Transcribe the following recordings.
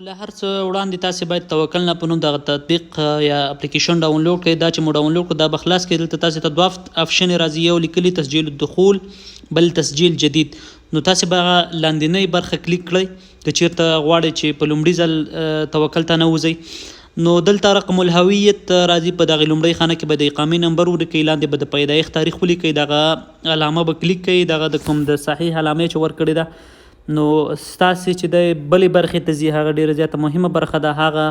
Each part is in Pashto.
له هر څه وړاندې تاسې باید توکلنا په نوم دغه تطبیق یا اپلیکیشن ډاونلوډ کړئ. دا چې مو ډاونلوډ کړو دا به خلاص کړئ. دلته تاسې ته دوه آپشنې راځي، یو لیکلي تسجیل الدخول، بل تسجیل جدید. نو تاسې به هغه لاندنۍ برخه کلیک کړئ که چیرته غواړئ چې په لومړي ځل توکل ته نه وځئ. نو دلته رقم الهویت راځي، په دغه لومړۍ خانه کې به د اقامې نمبر ولیکئ، لاندې به د پیدایښت تاریخ ولیکئ، دغه علامه به کلیک کړئ، دغه د کوم د صحیح علامې چې ورکړې ده. نو ستاسې چې د بلې برخې ته ځي، هغه ډېره زیاته مهمه برخه ده. هغه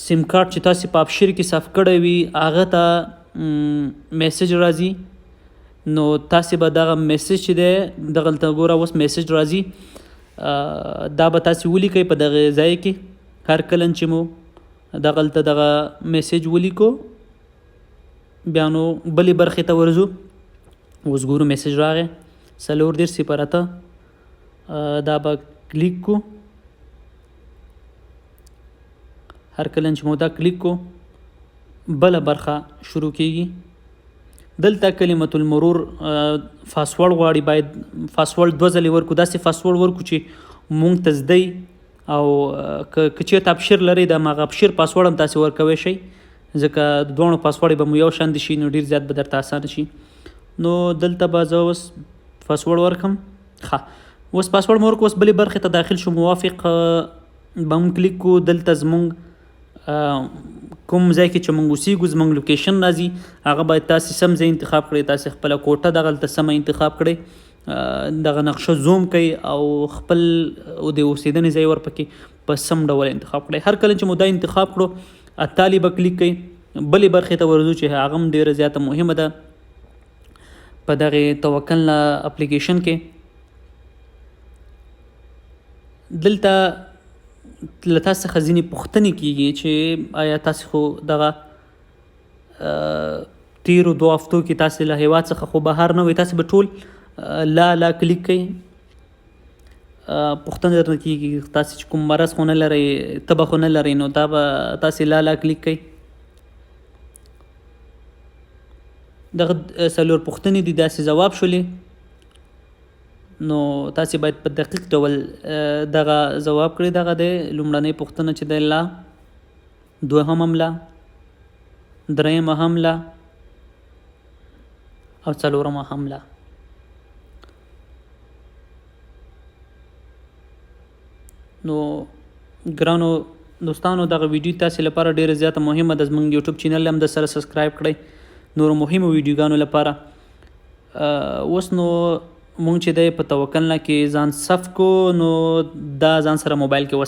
سیم کارت چې تاسې په ابشر کې صرف کړی وي هغه ته میسج راځي. نو تاسې به دغه میسج چې دی دغلته ګوره اوس میسج راځي، دا به تاسې ولیکئ په دغه ځای کې. هر کله چې مو دغلته دغه میسج ولیکو بیا نو بلې برخې ته ورځو. اوس ګورو میسج راغی 4:08 دا به کلیک کو. هر کله چې مو دا کلیک کو بله برخه شروع کیږي. دلته کلمة المرور پاسورډ غواړي، باید پاسورډ 2 ځلې ورکو. داسې پاسورډ ورکو چې مونږ ته زده او که چېرته ابشر لرئ د هماغه ابشر پاسورډ هم تاسې ورکوی شئ، ځکه د دواړو پاسورډ به مو یو شان شي نو ډېر زیات به درته اسانه شي. نو دلته به زه اوس پاسورډ ورکم. اوس پاسورډ مو ورکو، اوس بلې برخې ته داخل شو. موافق به هم کلیک کو. دلته زمونږ کوم ځای کې چې مونږ اوسیږو زمونږ لوکیشن راځي، هغه باید تاسې سم ځای انتخاب کړئ. تاسې خپله کوټه دغلته سمه انتخاب کړئ، دغه نقشه زوم کړئ او خپل د اوسېدنې ځای ورپکې په سم ډول انتخاب کړئ. هر کله چې مو دا انتخاب کړو اتالي به کلیک کړئ. بلې برخې ته ورځو چې هغه هم ډېره زیاته مهمه ده په دغې توکلنا اپلیکیشن کې. دلته له تاسو څخه ځینې پوښتنې کیږي چې آیا تاسو خو دغه تیرو 2 هفتو کې تاسو له هیواد څخه خو بهر نه وئ، تاسو به ټول لا کلیک کړئ. پوښتنه درنه کیږي تاسو چې کوم مرض خو نه لرئ، تبه خو نه لرئ، نو دا به تاسو لا کلیک کړئ. دغه 4 پوښتنې دي، داسې ځواب شولې. نو تاسې باید په دقیق ډول دغه ځواب کړئ. دغه د لومړنۍ پوښتنه چې دی لا، دوهم هم لا، درېیمه هم لا او څلورمه هم لا. نو ګرانو دوستانو دغه ویډیو تاسې لپاره ډېره زیاته مهمه ده. زموږ یوټیوب چینل هم د سره سبسکرایب کړئ نورو مهمو ویډیوګانو لپاره. اوس نو مونږ چې دی په توکلنا کې ځان صف کو، نو دا ځان سره موبایل کې